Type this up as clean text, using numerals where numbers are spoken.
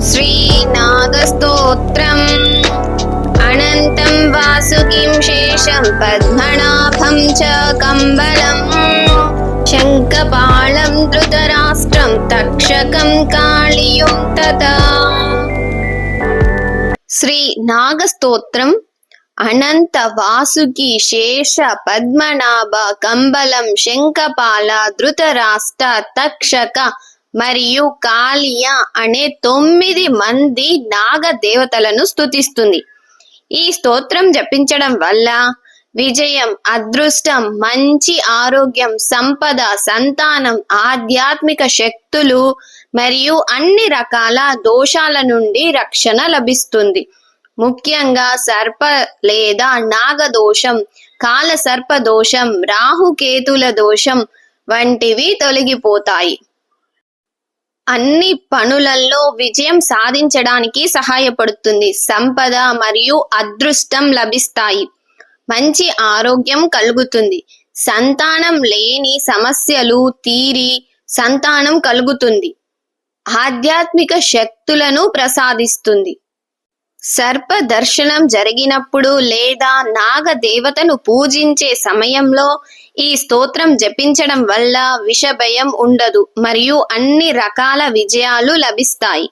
శ్రీనాగస్తోత్రం అనంతం వాసుకిం శేషం పద్మనాభం చ కంబలం శంఖపాళం ధృతరాష్ట్రం తక్షకం కాళియం తథా. శ్రీ నాగస్తోత్రం అనంత వాసుకి శేష పద్మనాభ కంబలం శంఖపాల ధృతరాష్ట్ర తక్షక మరియు కాళియ అనే 9 మంది నాగ దేవతలను స్తుతిస్తుంది. ఈ స్తోత్రం జపించడం వల్ల విజయం, అదృష్టం, మంచి ఆరోగ్యం, సంపద, సంతానం, ఆధ్యాత్మిక శక్తులు మరియు అన్ని రకాల దోషాల నుండి రక్షణ లభిస్తుంది. ముఖ్యంగా సర్ప లేదా నాగ దోషం, కాల సర్ప దోషం, రాహుకేతుల దోషం వంటివి తొలగిపోతాయి. అన్ని పనులలో విజయం సాధించడానికి సహాయపడుతుంది. సంపద మరియు అదృష్టం లభిస్తాయి. మంచి ఆరోగ్యం కలుగుతుంది. సంతానం లేని సమస్యలు తీరి సంతానం కలుగుతుంది. ఆధ్యాత్మిక శక్తులను ప్రసాదిస్తుంది. సర్ప దర్శనం జరిగినప్పుడు లేదా నాగ దేవతను పూజించే సమయంలో ఈ స్తోత్రం జపించడం వల్ల విషభయం ఉండదు మరియు అన్ని రకాల విజయాలు లభిస్తాయి.